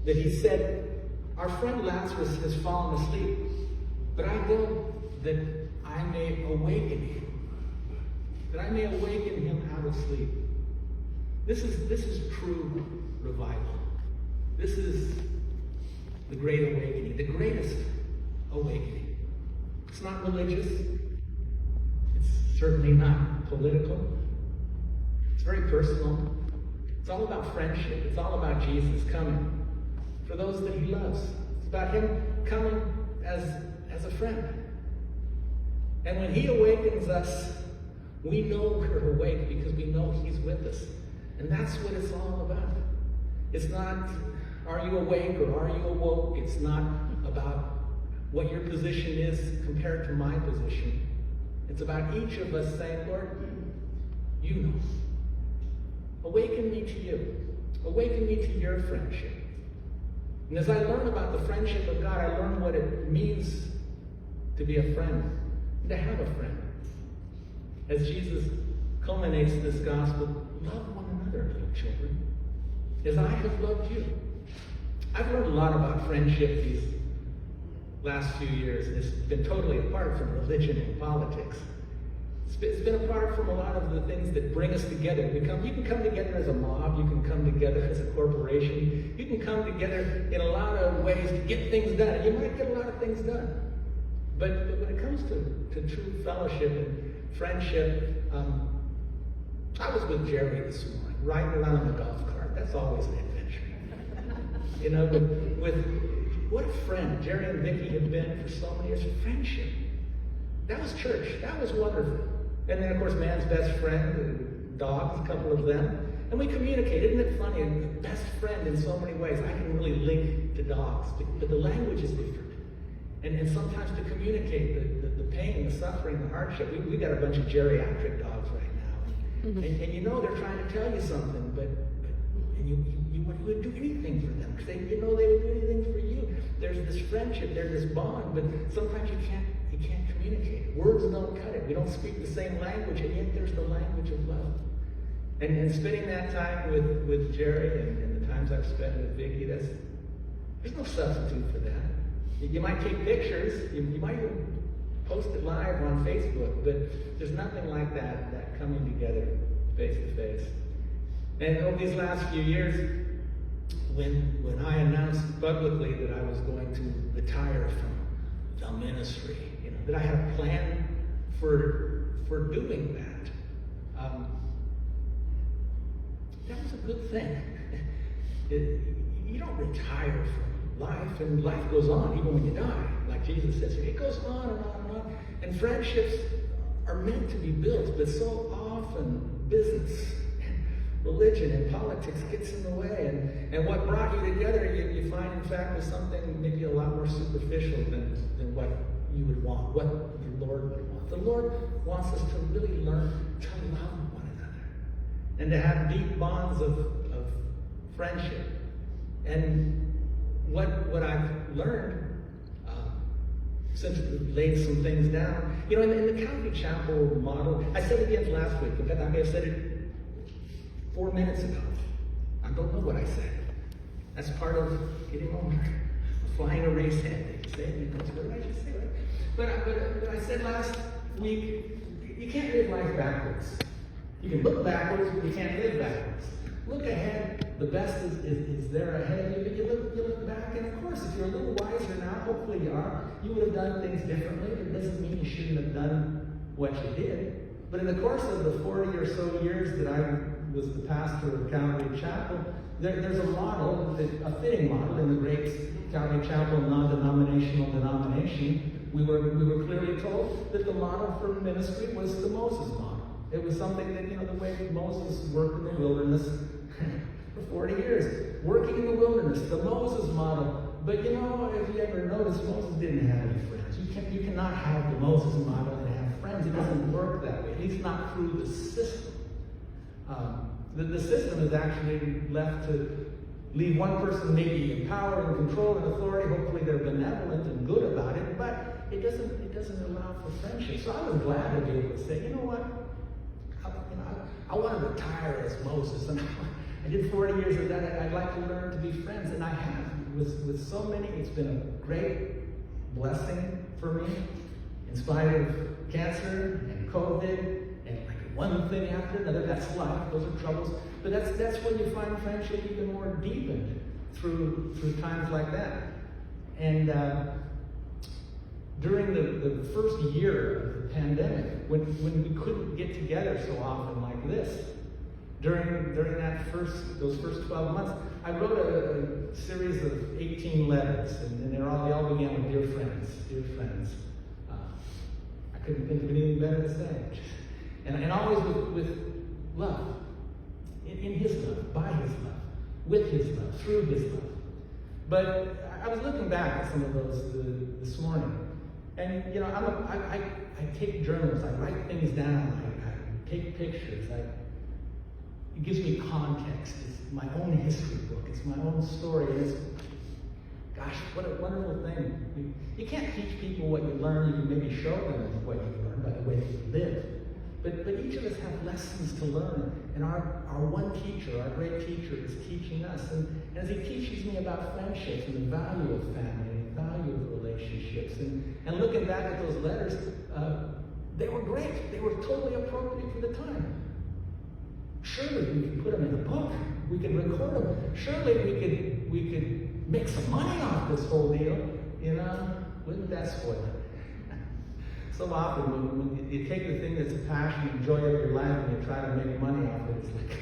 that he said, our friend Lazarus has fallen asleep, but I go that I may awaken him. That I may awaken him out of sleep. This is true revival. This is the great awakening, the greatest awakening. It's not religious. It's certainly not political. It's very personal. It's all about friendship. It's all about Jesus coming for those that he loves. It's about him coming as a friend. And when he awakens us, we know we're awake because we know he's with us. And that's what it's all about. It's not, are you awake or are you awoke? It's not about what your position is compared to my position. It's about each of us saying, Lord, you know. Awaken me to you. Awaken me to your friendship. And as I learn about the friendship of God, I learn what it means to be a friend, and to have a friend. As Jesus culminates this gospel, love one another, little children, as I have loved you. I've learned a lot about friendship these last few years. It's been totally apart from religion and politics. It's been apart from a lot of the things that bring us together. You can come together as a mob. You can come together as a corporation. You can come together in a lot of ways to get things done. And you might get a lot of things done. But when it comes to true fellowship and friendship, I was with Jerry this morning, riding around in the golf cart. That's always an adventure. You know, with what a friend Jerry and Vicki have been for so many years. Friendship. That was church. That was wonderful. And then, of course, man's best friend, dogs, a couple of them. And we communicate. Isn't it funny? Best friend in so many ways. I can really link to dogs, but the language is different. And sometimes to communicate the pain, the suffering, the hardship. We got a bunch of geriatric dogs right now. Mm-hmm. And you know they're trying to tell you something, but you would do anything for them. Because you know they would do anything for you. There's this friendship, there's this bond, but sometimes you can't communicate. Words don't cut it. We don't speak the same language, and yet there's the language of love. And spending that time with Jerry and the times I've spent with Vicki, there's no substitute for that. You might take pictures, you might even post it live on Facebook, but there's nothing like that coming together face to face. And over these last few years, when I announced publicly that I was going to retire from the ministry, that I had a plan for doing that, that was a good thing. You don't retire from life, and life goes on even when you die. Like Jesus says, it goes on and on and on. And friendships are meant to be built, but so often business, religion, and politics gets in the way. And what brought you together, you find, in fact, was something maybe a lot more superficial than what you would want, what the Lord would want. The Lord wants us to really learn to love one another and to have deep bonds of friendship. And what I've learned, since we laid some things down, in the Calvary Chapel model, I said it again last week. In fact, I may have said it 4 minutes ago. I don't know what I said. That's part of getting older. Flying a race head. They say it, what did I just say? Right? But I said last week, you can't live life backwards. You can look backwards, but you can't live backwards. Look ahead. The best is there ahead of you, but you look back, and of course, if you're a little wiser now, hopefully you are, you would have done things differently. It doesn't mean you shouldn't have done what you did. But in the course of the 40 or so years that I was the pastor of Calvary Chapel, there's a model, a fitting model in the great Calvary Chapel non-denominational denomination. We were clearly told that the model for ministry was the Moses model. It was something that, the way Moses worked in the wilderness for 40 years. Working in the wilderness, the Moses model. But if you ever noticed, Moses didn't have any friends. You cannot have the Moses model and have friends. It doesn't work that way, at least not through the system. The system is actually left to leave one person maybe in power and control and authority. Hopefully they're benevolent and good about it, but it doesn't allow for friendship. So I was glad to be able to say, you know what? I want to retire as Moses. And I did 40 years of that. I'd like to learn to be friends, and I have. with so many, it's been a great blessing for me, in spite of cancer and COVID and like one thing after another. That's life, those are troubles. But that's when you find friendship even more deepened through times like that. And during the first year of the pandemic, when we couldn't get together so often like this, during those first 12 months, I wrote a series of 18 letters, and they all began with dear friends, dear friends. I couldn't think of anything better to say. And always with love, in his love, by his love, with his love, through his love. But I was looking back at some of those this morning, and I take journals, I write things down, I take pictures, it gives me context. It's my own history book. It's my own story. And it's, gosh, what a wonderful thing. You can't teach people what you learn. You can maybe show them what you learn by the way that you live. But each of us have lessons to learn. And our one teacher, our great teacher, is teaching us. And as he teaches me about friendships and the value of family and the value of relationships, and looking back at those letters, they were great. They were totally appropriate for the time. Surely we could put them in a book. We could record them. Surely we could make some money off this whole deal. Wouldn't that spoil it? So often when you take the thing that's a passion and joy of your life and you try to make money off it, it's like,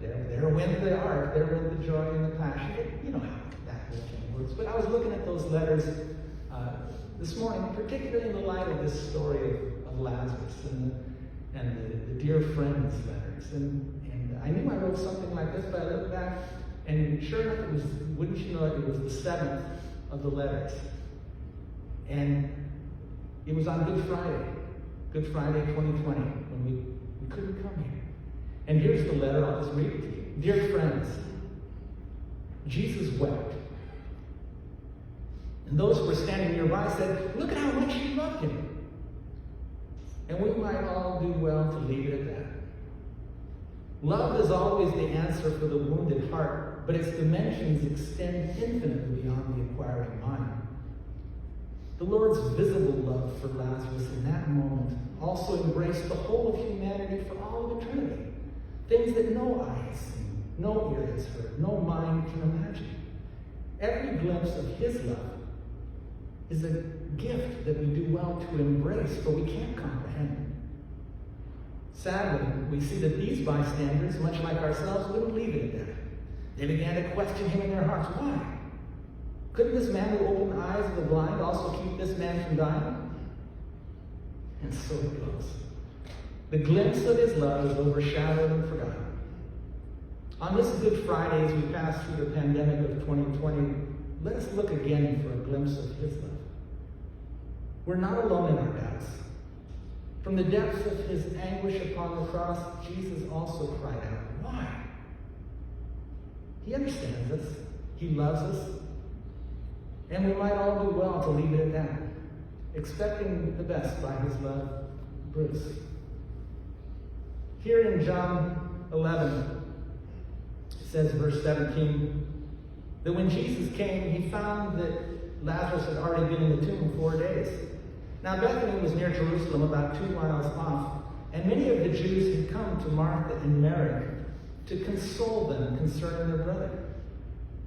there went the art, there went the joy and the passion. You know how that whole thing works. But I was looking at those letters this morning, particularly in the light of this story of Lazarus and the dear friends letters. And I knew I wrote something like this, but I looked back, and sure enough, it was, wouldn't you know it, was the 7th of the letters. And it was on Good Friday 2020, when we couldn't come here. And here's the letter, I'll just read it to you. Dear friends, Jesus wept. And those who were standing nearby said, look at how much he loved him. And we might all do well to leave it at that. Love is always the answer for the wounded heart, but its dimensions extend infinitely beyond the inquiring mind. The Lord's visible love for Lazarus in that moment also embraced the whole of humanity for all of eternity. Things that no eye has seen, no ear has heard, no mind can imagine. Every glimpse of his love is a gift that we do well to embrace, but we can't comprehend. Sadly, we see that these bystanders, much like ourselves, wouldn't leave it at that. They began to question him in their hearts. Why? Couldn't this man who opened the eyes of the blind also keep this man from dying? And so it goes. The glimpse of his love is overshadowed and forgotten. On this Good Friday, as we pass through the pandemic of 2020, let us look again for a glimpse of his love. We're not alone in our doubts. From the depths of his anguish upon the cross, Jesus also cried out, why? He understands us. He loves us. And we might all do well to leave it at that, expecting the best by his love, Bruce. Here in John 11, it says, verse 17, that when Jesus came, he found that Lazarus had already been in the tomb 4 days. Now Bethany was near Jerusalem, about 2 miles off, and many of the Jews had come to Martha and Mary to console them concerning their brother.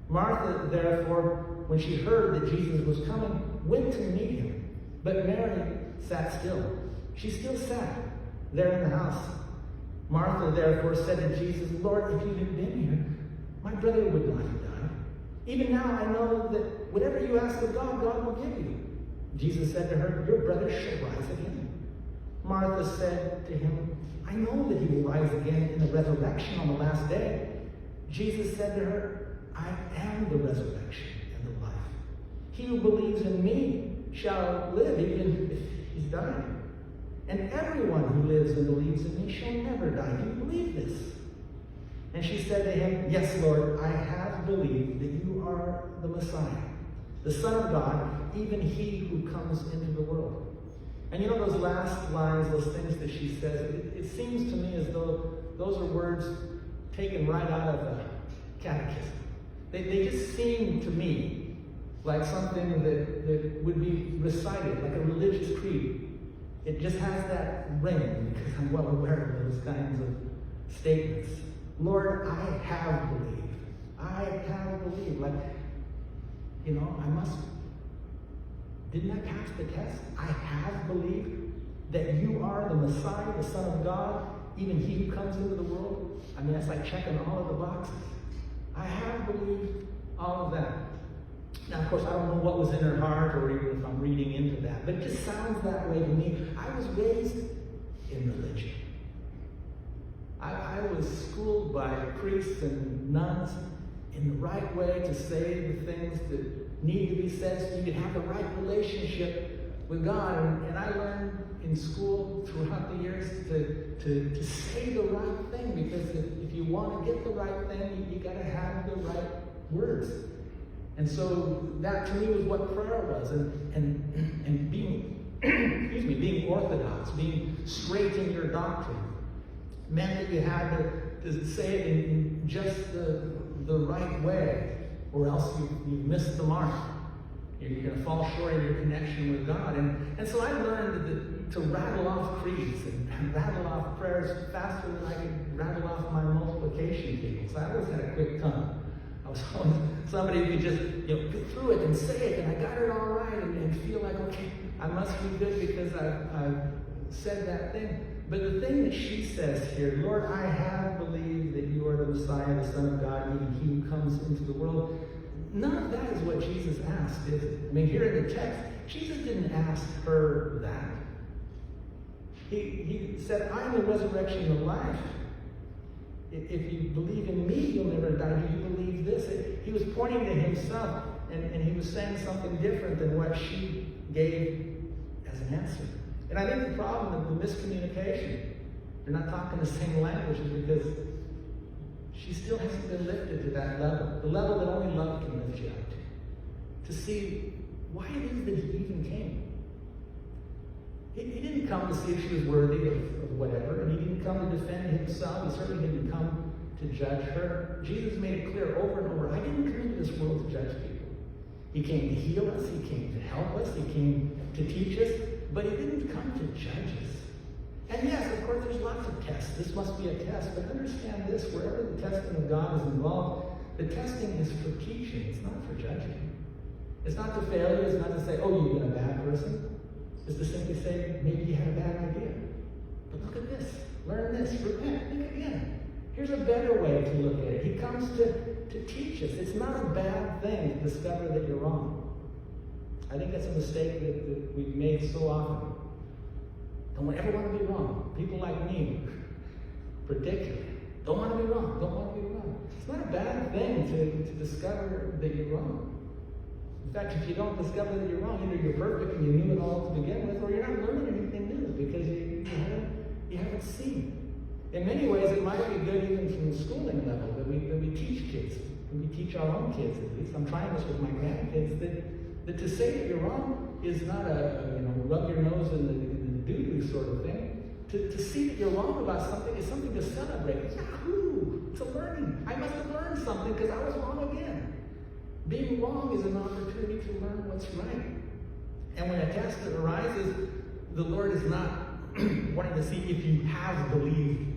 Martha, therefore, when she heard that Jesus was coming, went to meet him. But Mary sat still. She still sat there in the house. Martha, therefore, said to Jesus, Lord, if you had been here, my brother would not have died. Even now I know that whatever you ask of God, God will give you. Jesus said to her, your brother shall rise again. Martha said to him, I know that he will rise again in the resurrection on the last day. Jesus said to her, I am the resurrection and the life. He who believes in me shall live even if he's dying. And everyone who lives and believes in me shall never die. Do you believe this? And she said to him, yes, Lord, I have believed that you are the Messiah, the Son of God, even he who comes into the world. And you know those last lines, those things that she says, it seems to me as though those are words taken right out of the catechism. They just seem to me like something that would be recited, like a religious creed. It just has that ring, because I'm well aware of those kinds of statements. Lord, I have believed. I have believed. Like, didn't I pass the test? I have believed that you are the Messiah, the Son of God, even he who comes into the world. I mean, that's like checking all of the boxes. I have believed all of that. Now, of course, I don't know what was in her heart or even if I'm reading into that, but it just sounds that way to me. I was raised in religion. I was schooled by priests and nuns in the right way to say the things that need to be said so you can have the right relationship with God. And I learned in school throughout the years to say the right thing, because if you want to get the right thing, you got to have the right words. And so that to me was what prayer was, and being being orthodox, being straight in your doctrine, meant that you had to say it in just the right way, or else you've missed the mark. You're going to fall short of your connection with God. And so I learned to rattle off creeds and rattle off prayers faster than I could rattle off my multiplication tables. I always had a quick tongue. I was always somebody who could just get through it and say it, and I got it all right, and feel like, okay, I must be good because I've said that thing. But the thing that she says here, Lord, I have believed that you are the Messiah, the Son of God, even he who comes into the world. None of that is what Jesus asked, is it? I mean, here in the text, Jesus didn't ask her that. He said, I am the resurrection and the life. If you believe in me, you'll never die. Do you believe this? He was pointing to himself, and he was saying something different than what she gave as an answer. And I think the problem of the miscommunication, they're not talking the same language, is because she still hasn't been lifted to that level, the level that only love can lift you up to see why it is that he even came. He didn't come to see if she was worthy of whatever, and he didn't come to defend himself. He certainly didn't come to judge her. Jesus made it clear over and over, I didn't come into this world to judge people. He came to heal us, he came to help us, he came to teach us, but he didn't come to judge us. And yes, of course, there's lots of tests. This must be a test, but understand this, wherever the testing of God is involved, the testing is for teaching, it's not for judging. It's not to fail you, it's not to say, oh, you've been a bad person. It's to simply say, maybe you had a bad idea. But look at this, learn this, repent, think again. Here's a better way to look at it. He comes to teach us. It's not a bad thing to discover that you're wrong. I think that's a mistake that we've made so often. Don't ever want to be wrong. People like me, particularly, don't want to be wrong, don't want to be wrong. It's not a bad thing to discover that you're wrong. In fact, if you don't discover that you're wrong, either you're perfect and you knew it all to begin with, or you're not learning anything new because you haven't seen. In many ways, it might be good even from the schooling level that we teach kids. And we teach our own kids, at least. I'm trying this with my grandkids, that to say that you're wrong is not a rub your nose in the doo-doo sort of thing. To see that you're wrong about something is something to celebrate. Yahoo! It's a learning. I must have learned something because I was wrong again. Being wrong is an opportunity to learn what's right. And when a test arises, the Lord is not wanting to see if you have believed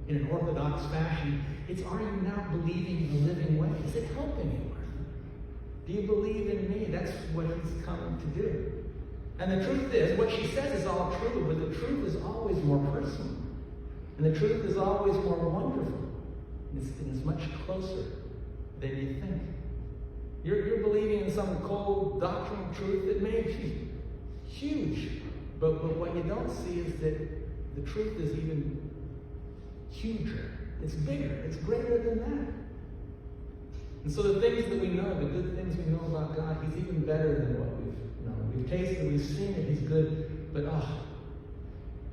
in an orthodox fashion. It's, are you now believing in the living way? Is it helping you? Do you believe in me? That's what he's come to do. And the truth is, what she says is all true, but the truth is always more personal. And the truth is always more wonderful. It's much closer than you think. You're believing in some cold doctrinal truth that may be huge, but what you don't see is that the truth is even huger. It's bigger. It's greater than that. And so the things that we know, the good things we know about God, he's even better than what we've known. We've tasted, we've seen it, he's good, but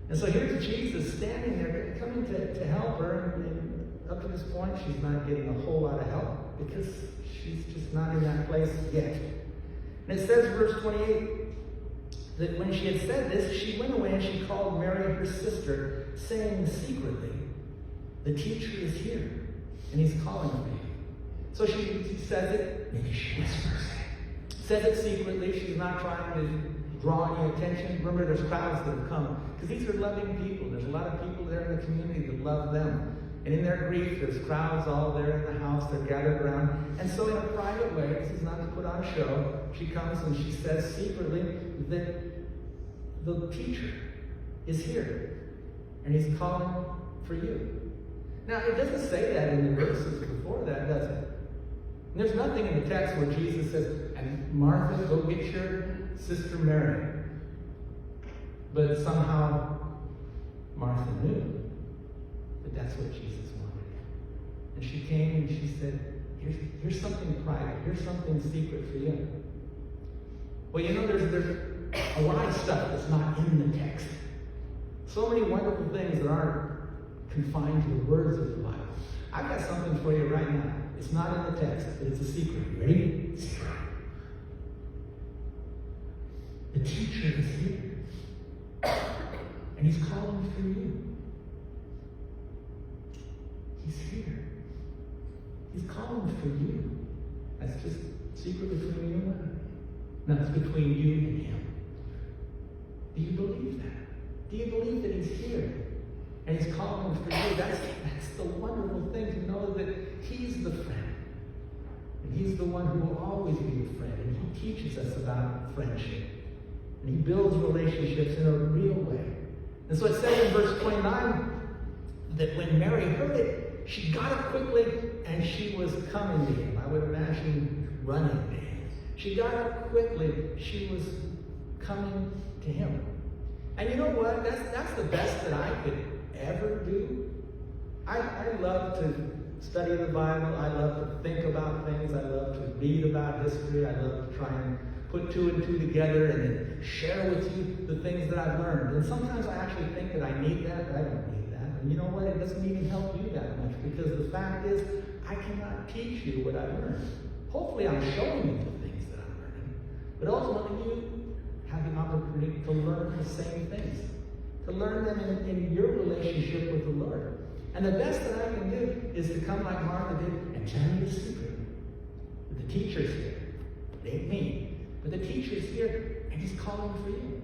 And so here's Jesus standing there, coming to help her, and up to this point, she's not getting a whole lot of help, because she's just not in that place yet. And it says, verse 28, that when she had said this, she went away and she called Mary, her sister, saying secretly, the teacher is here, and he's calling for you. So she says it, maybe she whispers it. Says it secretly. She's not trying to draw any attention. Remember, there's crowds that have come. Because these are loving people. There's a lot of people there in the community that love them. And in their grief, there's crowds all there in the house. They're gathered around. And so in a private way, this is not to put on a show, she comes and she says secretly that the teacher is here. And he's calling for you. Now, it doesn't say that in the verses before that, does it? And there's nothing in the text where Jesus says, and Martha, go get your sister Mary. But somehow, Martha knew that that's what Jesus wanted. And she came and she said, here's something private. Here's something secret for you. Well, you know, there's a lot of stuff that's not in the text. So many wonderful things that aren't confined to the words of the Bible. I've got something for you right now. It's not in the text, but it's a secret. You ready? Secret. The teacher is here. And he's calling for you. He's here. He's calling for you. That's just secret between you and him. No, it's between you and him. Do you believe that? Do you believe that he's here? And he's calling for you. That's the wonderful thing, to know that he's the friend. And he's the one who will always be the friend. And he teaches us about friendship. And he builds relationships in a real way. And so it says in verse 29 that when Mary heard it, she got up quickly and she was coming to him. I would imagine running to him. She got up quickly. She was coming to him. And you know what? That's the best that I could ever do. I love to study the Bible. I love to think about things. I love to read about history. I love to try and put two and two together and then share with you the things that I've learned. And sometimes I actually think that I need that, but I don't need that. And you know what? It doesn't even help you that much, because the fact is, I cannot teach you what I've learned. Hopefully I'm showing you the things that I'm learning. But ultimately you have the opportunity to learn the same things. To learn them in your relationship with the Lord. And the best that I can do is to come like Martha did and tell you the secret. That the teacher's here. It ain't me. But the teacher's here, and he's calling for you.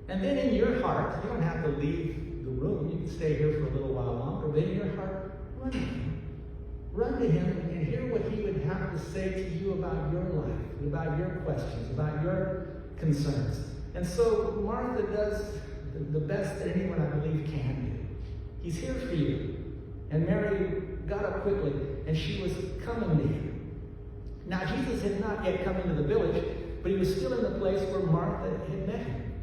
And then in your heart, you don't have to leave the room. You can stay here for a little while longer. But in your heart, run to him. Run to him and hear what he would have to say to you about your life, about your questions, about your concerns. And so Martha does the best that anyone, I believe, can do. He's here for you. And Mary got up quickly, and she was coming to him. Now, Jesus had not yet come into the village, but he was still in the place where Martha had met him.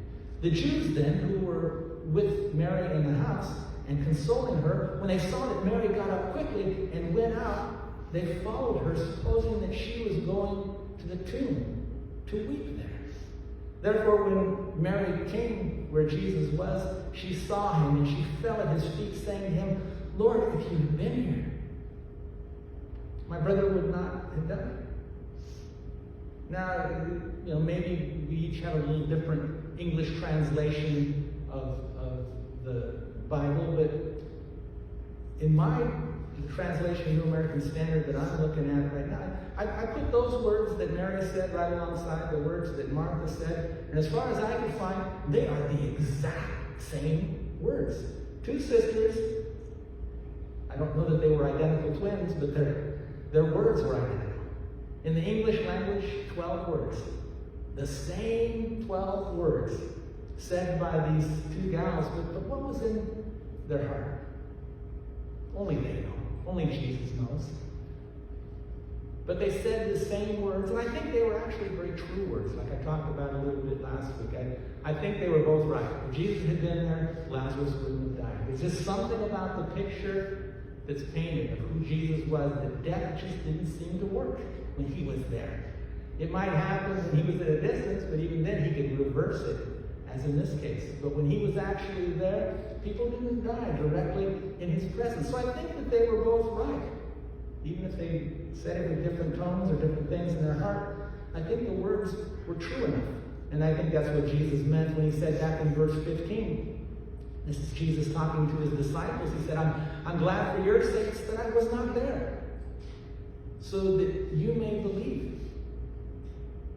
The Jews then, who were with Mary in the house and consoling her, when they saw that Mary got up quickly and went out, they followed her, supposing that she was going to the tomb to weep there. Therefore, when Mary came where Jesus was, she saw him, and she fell at his feet, saying to him, Lord, if you had been here, my brother would not have died. Now, you know, maybe we each have a little different English translation of the Bible, but in my translation, New American Standard, that I'm looking at right now, I put those words that Mary said right alongside the words that Martha said, and as far as I can find, they are the exact same words. Two sisters. I don't know that they were identical twins, but their words were identical. In the English language, 12 words. The same 12 words said by these two gals, but what was in their heart? Only they know. Only Jesus knows. But they said the same words, and I think they were actually very true words, like I talked about a little bit last week. I think they were both right. If Jesus had been there, Lazarus wouldn't have died. There's just something about the picture that's painted of who Jesus was, that death just didn't seem to work when he was there. It might happen when he was at a distance, but even then he could reverse it, as in this case. But when he was actually there, people didn't die directly in his presence. So I think that they were both right. Even if they said it with different tones or different things in their heart, I think the words were true enough. And I think that's what Jesus meant when he said back in verse 15. This is Jesus talking to his disciples. He said, I'm glad for your sakes that I was not there. so that you may believe.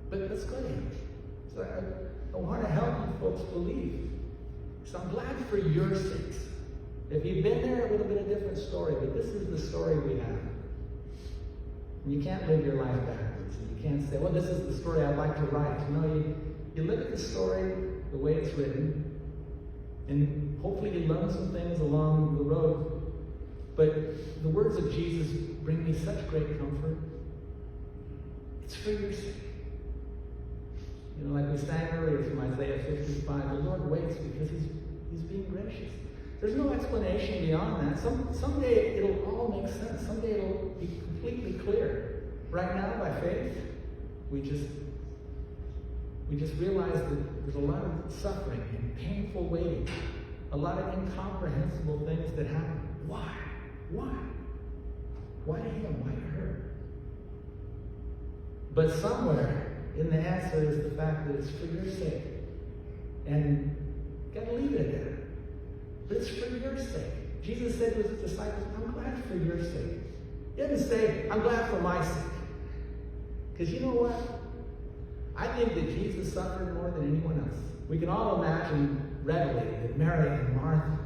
But let's go ahead. So I want to help you folks believe. So I'm glad for your sakes. If you've been there, it would have been a different story, but this is the story we have. And you can't live your life backwards. And you can't say, well, this is the story I'd like to write. You look at the story the way it's written, and hopefully you learn some things along the road. But the words of Jesus bring me such great comfort. It's for your sake. Like we sang earlier from Isaiah 55, the Lord waits because He's being gracious. There's no explanation beyond that. Someday it'll all make sense. Someday it'll be completely clear. Right now, by faith, we just realize that there's a lot of suffering and painful waiting, a lot of incomprehensible things that happen. Why? Why? Why to him? Why to her? But somewhere in the answer is the fact that it's for your sake. And you gotta leave it at that. But it's for your sake. Jesus said to his disciples, I'm glad for your sake. He didn't say, I'm glad for my sake. Because you know what? I think that Jesus suffered more than anyone else. We can all imagine readily that Mary and Martha,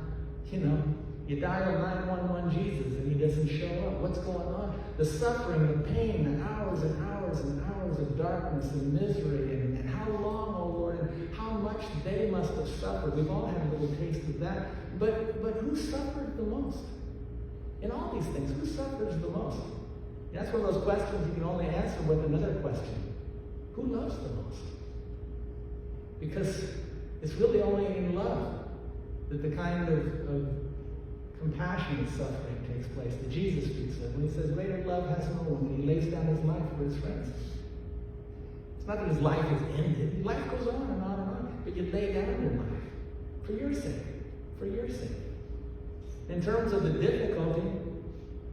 you dial 911 Jesus and He doesn't show up. What's going on? The suffering, the pain, the hours and hours and hours of darkness and misery, and how long, oh Lord, and how much they must have suffered. We've all had a little taste of that. But who suffered the most? In all these things, who suffers the most? That's one of those questions you can only answer with another question. Who loves the most? Because it's really only in love that the kind of compassionate suffering takes place that Jesus speaks of when He says, greater love has no one, and He lays down His life for His friends. It's not that His life is ended. Life goes on and on and on. But you lay down your life for your sake. For your sake. In terms of the difficulty,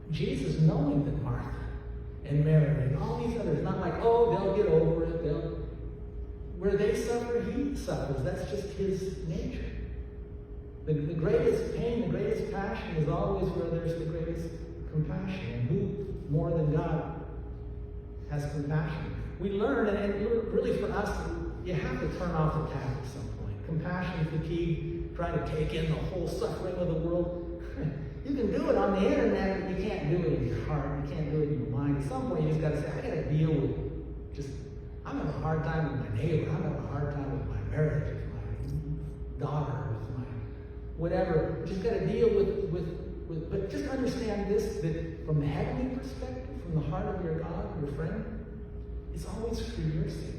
Jesus, knowing that Martha and Mary and all these others, not like, oh, they'll get over it. Where they suffer, He suffers. That's just His nature. The greatest pain, the greatest passion is always where there's the greatest compassion. And who, more than God, has compassion? We learn, and really for us, you have to turn off the tap at some point. Compassion fatigue, trying to take in the whole suffering of the world. You can do it on the internet, but you can't do it in your heart. You can't do it in your mind. At some point, you just got to say, I got to deal with I'm having a hard time with my neighbor. I'm having a hard time with my marriage, with my daughter, with my whatever. You just got to deal with, but just understand this, that from the heavenly perspective, from the heart of your God, your friend, it's always for your sake.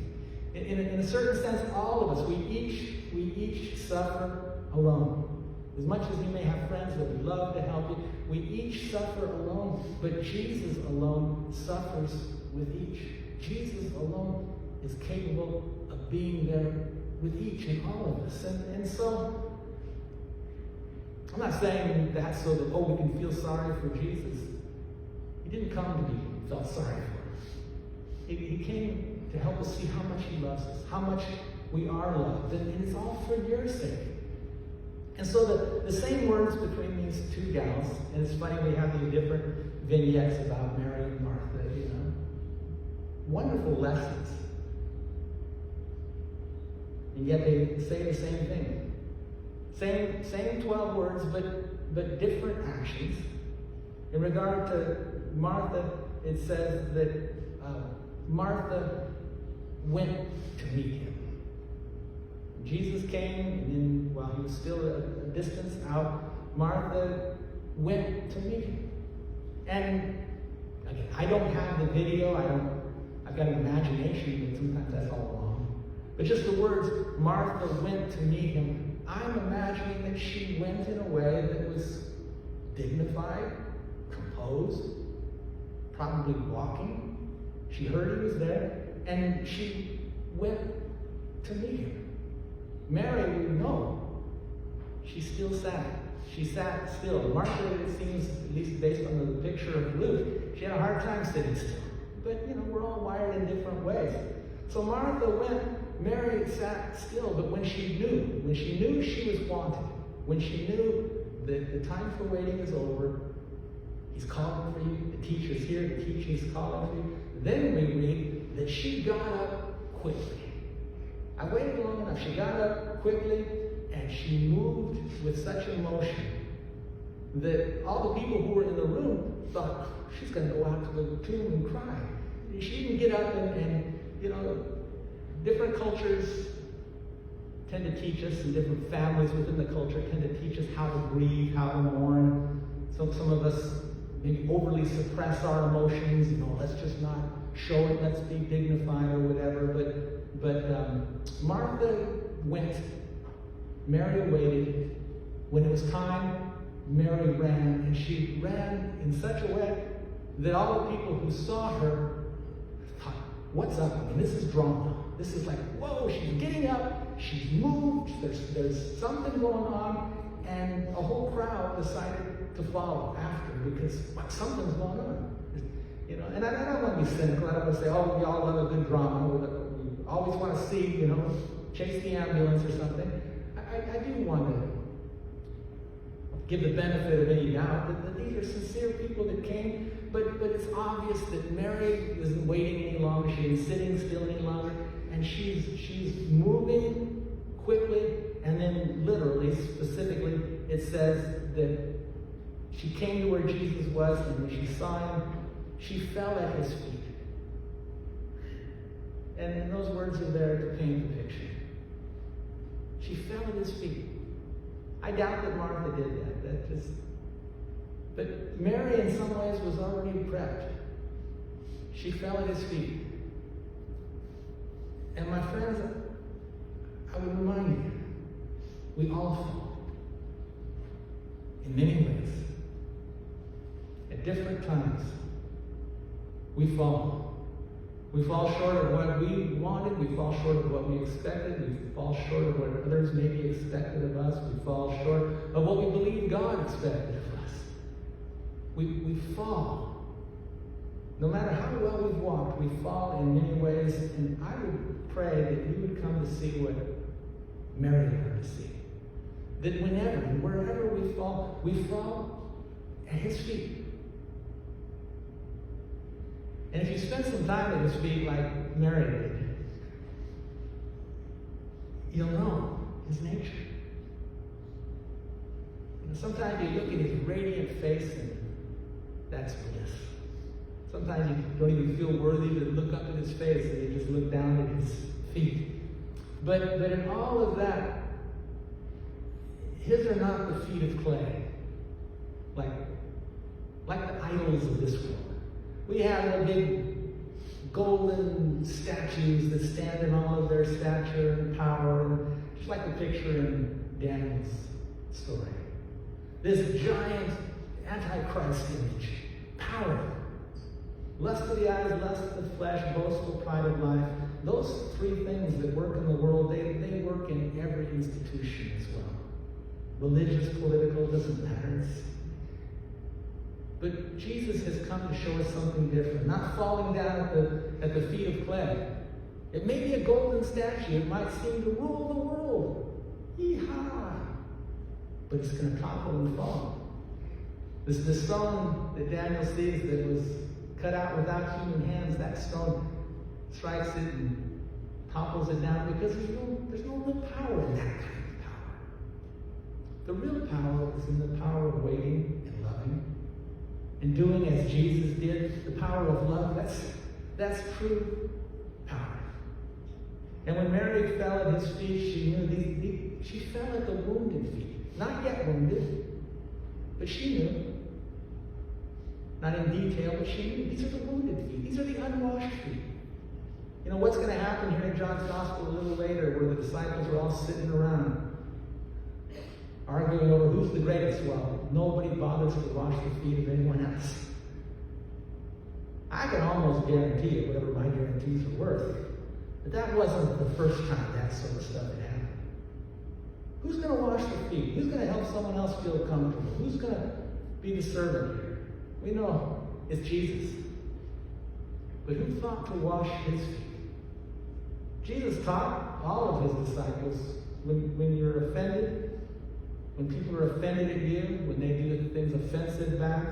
In a certain sense, all of us, we each suffer alone. As much as you may have friends that would love to help you, we each suffer alone, but Jesus alone suffers with each. Jesus alone is capable of being there with each and all of us. And so, I'm not saying that so that, we can feel sorry for Jesus. He didn't come to be felt sorry for us. He came to help us see how much He loves us, how much we are loved, and it's all for your sake. And so the same words between these two gals, and it's funny we have these different vignettes about Mary and Martha, wonderful lessons. And yet they say the same thing. Same 12 words, but different actions. In regard to Martha, it says that Martha went to meet Him. Jesus came, and then while He was still a distance out, Martha went to meet Him. And again, I don't have the video. I've got an imagination, but sometimes that's all wrong. But just the words, Martha went to meet Him, I'm imagining that she went in a way that was dignified, composed, probably walking. She heard He was there, and she went to meet Him. Mary, we know, she still sat. She sat still. Martha, it seems, at least based on the picture of Luke, she had a hard time sitting still. But, we're all wired in different ways. So Martha went, Mary sat still, but when she knew she was wanted, when she knew that the time for waiting is over, He's calling for you. The teacher's here. The teaching's calling for you. Then we read that she got up quickly. I waited long enough. She got up quickly, and she moved with such emotion that all the people who were in the room thought, she's going to go out to the tomb and cry. She didn't get up and different cultures tend to teach us, and different families within the culture tend to teach us how to grieve, how to mourn. So some of us maybe overly suppress our emotions. Let's just not show it. Let's be dignified or whatever. But Martha went. Mary waited. When it was time, Mary ran, and she ran in such a way that all the people who saw her thought, what's up? I mean, this is drama. This is like, whoa, she's getting up, she's moved, there's something going on, and a whole crowd decided to follow after because something's going on. And I don't want to be cynical. I don't want to say, oh, we all love a good drama. We always want to see, chase the ambulance or something. I do want to give the benefit of any doubt that these are sincere people that came, but it's obvious that Mary isn't waiting any longer. She isn't sitting still any longer, and she's moving quickly, and then literally, specifically, it says that she came to where Jesus was, and when she saw him, she fell at his feet. And those words are there to paint the picture. She fell at his feet. I doubt that Martha did that. But Mary, in some ways, was already prepped. She fell at his feet. And my friends, I would remind you, we all fall. In many ways. At different times. We fall. We fall short of what we wanted. We fall short of what we expected. We fall short of what others maybe expected of us. We fall short of what we believe God expected of us. We fall. No matter how well we've walked, we fall in many ways. And I would pray that you would come to see what Mary learned to see. That whenever and wherever we fall at his feet. And if you spend some time at his feet like Mary did, you'll know his nature. Sometimes you look at his radiant face and that's bliss. Sometimes you don't even feel worthy to look up at his face and you just look down at his feet. But in all of that, his are not the feet of clay, like the idols of this world. We have the big golden statues that stand in all of their stature and power, and just like the picture in Daniel's story. This giant Antichrist image, power, lust of the eyes, lust of the flesh, boastful pride of life. Those three things that work in the world, they work in every institution as well. Religious, political, doesn't matter. But Jesus has come to show us something different, not falling down at the feet of clay. It may be a golden statue. It might seem to rule the world. Yee-haw! But it's going to topple and fall. The stone that Daniel sees that was cut out without human hands, that stone strikes it and topples it down because there's no real power in that kind of power. The real power is in the power of waiting and loving. And doing as Jesus did, the power of love, that's true power. And when Mary fell at his feet, she knew she fell at the wounded feet. Not yet wounded, but she knew. Not in detail, but she knew. These are the wounded feet. These are the unwashed feet. What's going to happen here in John's Gospel a little later, where the disciples are all sitting around arguing over who's the greatest. Well, nobody bothers to wash the feet of anyone else. I can almost guarantee it, whatever my guarantees are worth, but that wasn't the first time that sort of stuff had happened. Who's going to wash the feet? Who's going to help someone else feel comfortable? Who's going to be the servant here? We know it's Jesus. But who thought to wash his feet? Jesus taught all of his disciples, when you're offended, when people are offended at you, when they do things offensive back,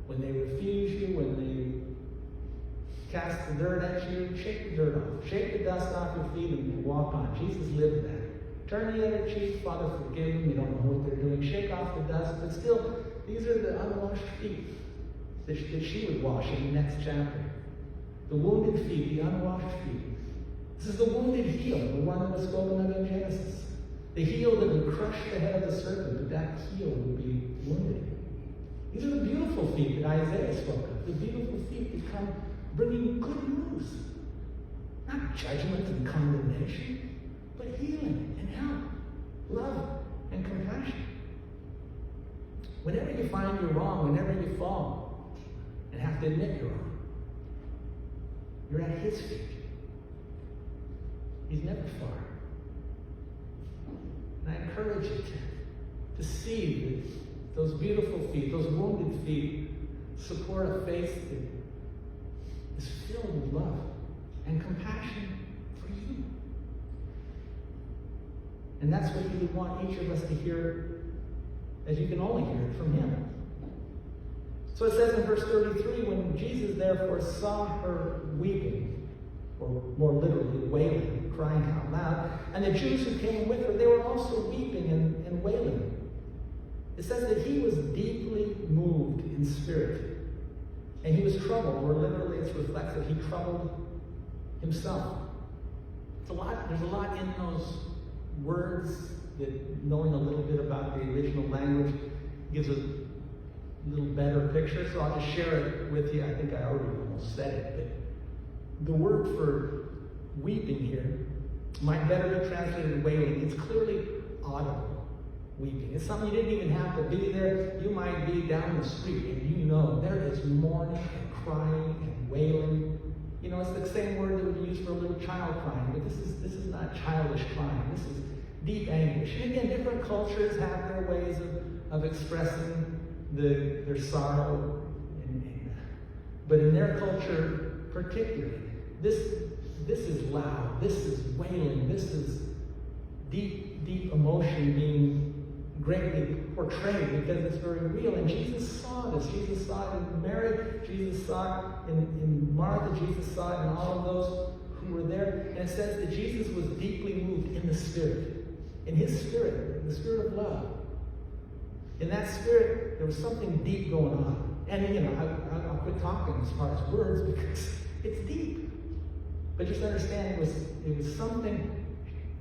When they refuse you, when they cast the dirt at you, shake the dirt off. Shake the dust off your feet and walk on. Jesus lived that. Turn the other cheek, Father, forgive them. You don't know what they're doing. Shake off the dust. But still, these are the unwashed feet that she would wash in the next chapter. The wounded feet, the unwashed feet. This is the wounded heel, the one that was spoken of in Genesis. The heel that would crush the head of the serpent, but that heel would be wounded. These are the beautiful feet that Isaiah spoke of. The beautiful feet that come bringing good news. Not judgment and condemnation, but healing and help, love and compassion. Whenever you find you're wrong, whenever you fall and have to admit you're wrong, you're at his feet. He's never far. And I encourage you to see those beautiful feet, those wounded feet, support a faith that is filled with love and compassion for you. And that's what he would want each of us to hear, as you can only hear it from him. So it says in verse 33, when Jesus therefore saw her weeping, or more literally wailing, crying out loud, and the Jews who came with her, they were also weeping and wailing. It says that he was deeply moved in spirit, and he was troubled, or literally it's reflected, he troubled himself. There's a lot in those words that, knowing a little bit about the original language, gives a little better picture, so I'll just share it with you. I think I already almost said it, but the word for weeping here might better be translated wailing. It's clearly audible weeping. It's something you didn't even have to be there. You might be down the street and you know there is mourning and crying and wailing. You know, it's the same word that would be used for a little child crying, but this is not childish crying. This is deep anguish. And again, different cultures have their ways of expressing their sorrow, but in their culture particularly, this is loud, this is wailing, this is deep emotion being greatly portrayed because it's very real. And Jesus saw this. Jesus saw it in Mary, Jesus saw it in Martha, Jesus saw it in all of those who were there. And it says that Jesus was deeply moved in the Spirit, in his Spirit, the Spirit of love. In that Spirit, there was something deep going on. And, you know, I'll quit talking as far as words because it's deep. But just understand it was something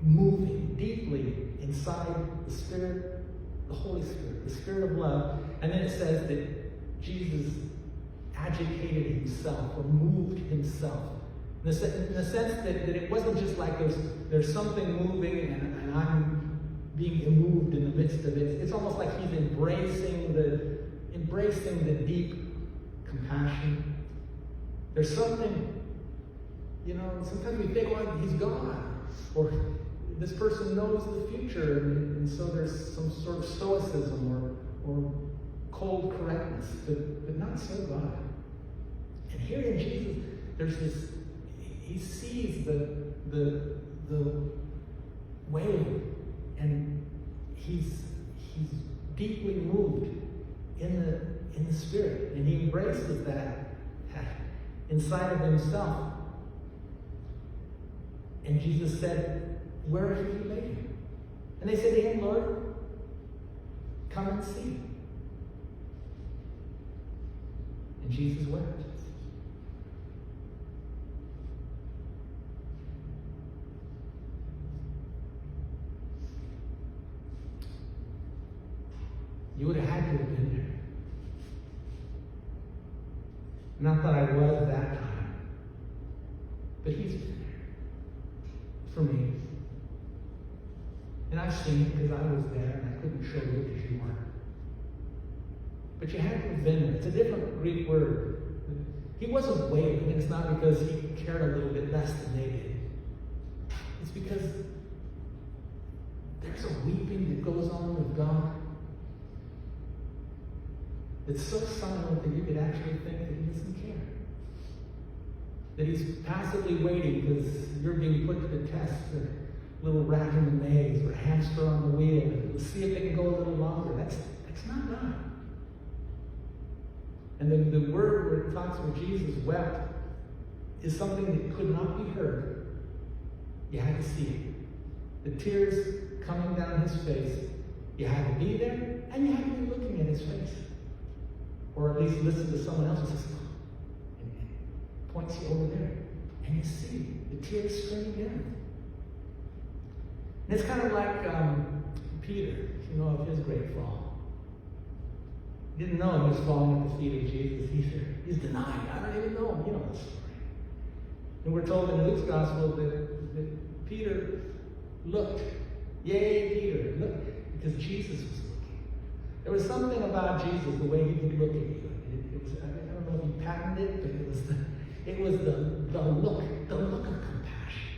moving deeply inside the Spirit, the Holy Spirit, the Spirit of love. And then it says that Jesus agitated himself or moved himself. In the sense that it wasn't just like there's something moving and I'm being moved in the midst of it. It's almost like he's embracing the deep compassion. There's something, you know, sometimes we think, well, he's gone, or this person knows the future, and so there's some sort of stoicism or cold correctness, but not so God. And here in Jesus, there's this, he sees the wailing, and he's deeply moved in the Spirit, and he embraces that inside of himself. And Jesus said, "Where have you laid him?" And they said to him, "Lord, come and see." And Jesus wept. You would have had to have been there. Not that I was that time, but he's been there for me. And I've seen it because I was there and I couldn't show you because you weren't. But you had to have been there. It's a different Greek word. He wasn't waiting, and it's not because he cared a little bit less than they did. It's because there's a weeping that goes on with God. It's so silent that you could actually think that he doesn't care. That he's passively waiting because you're being put to the test, a little rat in the maze or a hamster on the wheel, and we'll see if it can go a little longer. That's not God. And the word where it talks where Jesus wept is something that could not be heard. You had to see it. The tears coming down his face. You had to be there, and you had to be looking at his face. Or at least listen to someone else who says, "Look," and points you over there. And you see the tears streaming down. And it's kind of like Peter, you know, of his great fall. He didn't know he was falling at the feet of Jesus either. He's denying, I don't even know him. You know the story. And we're told in Luke's gospel that Peter looked. Yay, Peter, look, because Jesus was looking. There was something about Jesus, the way he would look at you. It was, I don't know if he patented it, but it was the look of compassion.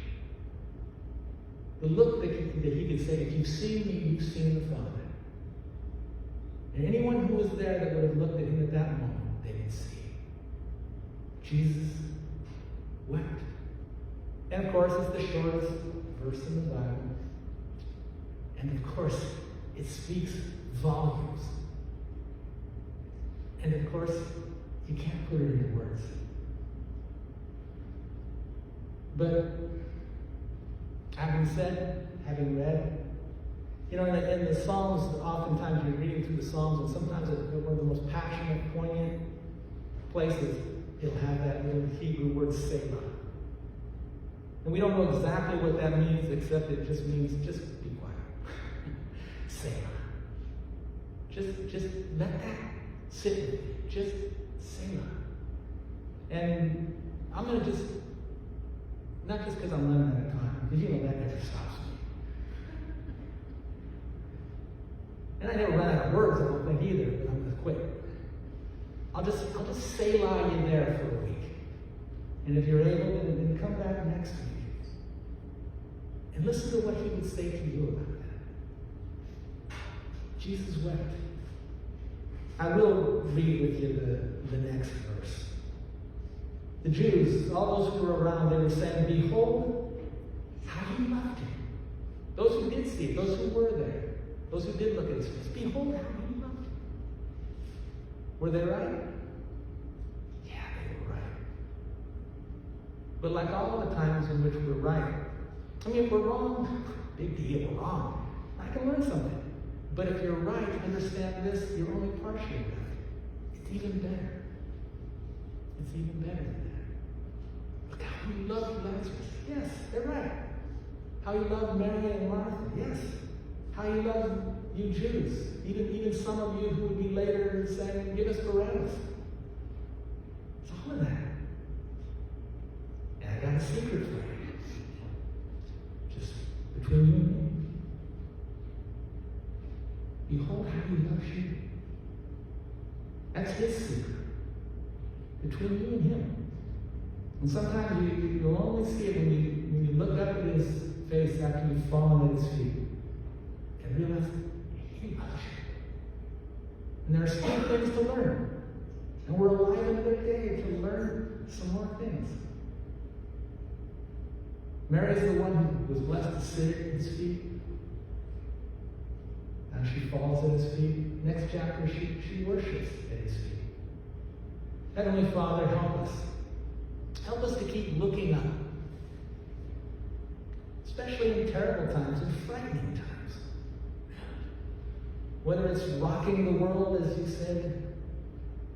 The look that he could say, if you've seen me, you've seen the Father. And anyone who was there that would have looked at him at that moment, they didn't see. Jesus wept. And of course, it's the shortest verse in the Bible. And of course, it speaks volumes. And of course, you can't put it into words. But having said, having read, you know, in the Psalms, oftentimes you're reading through the Psalms, and sometimes at one of the most passionate, poignant places, it'll have that little Hebrew word Selah. And we don't know exactly what that means, except it just means just be quiet. Selah. Just let that sit with you. Just Selah. And I'm going to just, not just because I'm running out of time, because you know that never stops me. And I never run out of words, I don't think either, but I'm going to quit. I'll just Selah you there for a week. And if you're able, then come back next week. And listen to what he would say to you about that. Jesus wept. I will read with you the next verse. The Jews, all those who were around, they were saying, behold, how he loved him. Those who did see it, those who were there, those who did look at his face, behold how he loved him. Were they right? Yeah, they were right. But like all the times in which we're right, I mean, if we're wrong, big deal, we're wrong. I can learn something. But if you're right, understand this, you're only partially right. It's even better. It's even better than that. Look how you loved Lazarus. Yes, they're right. How you loved Mary and Martha. Yes. How you love you Jews. Even some of you who would be later saying, give us Barabbas. It's all of that. And I got a secret for you. Just between you and me. Behold how he loves you. That's his secret. Between you and him. And sometimes you'll only see it when you look up at his face after you've fallen at his feet. And realize he loves you. And there are still things to learn. And we're alive another day to learn some more things. Mary's the one who was blessed to sit at his feet. Now she falls at his feet. Next chapter, she worships at his feet. Heavenly Father, help us. Help us to keep looking up. Especially in terrible times and frightening times. Whether it's rocking the world, as you said,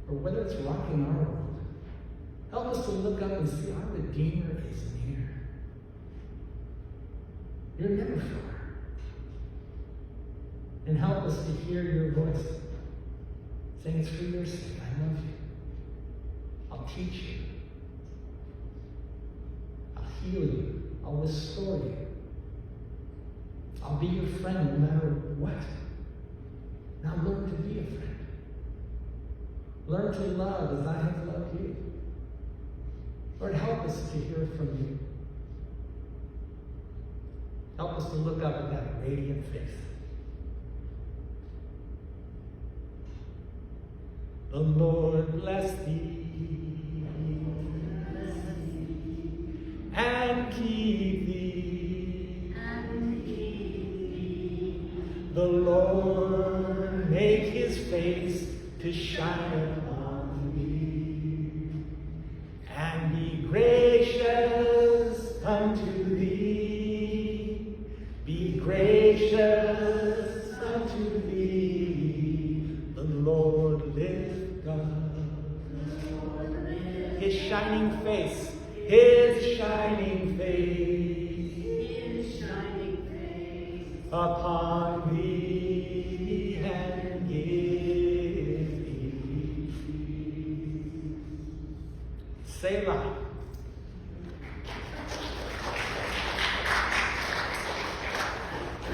or whether it's rocking our world. Help us to look up and see our Redeemer is near. You're never far. And help us to hear your voice saying, it's for your sake, I love you. I'll teach you. I'll heal you. I'll restore you. I'll be your friend no matter what. Now learn to be a friend. Learn to love as I have loved you. Lord, help us to hear from you. Help us to look up at that radiant face. The Lord bless thee and keep thee. The Lord make his face to shine upon thee gracious unto thee, the Lord lift up his shining face, his shining face, upon thee and give thee peace. Selah.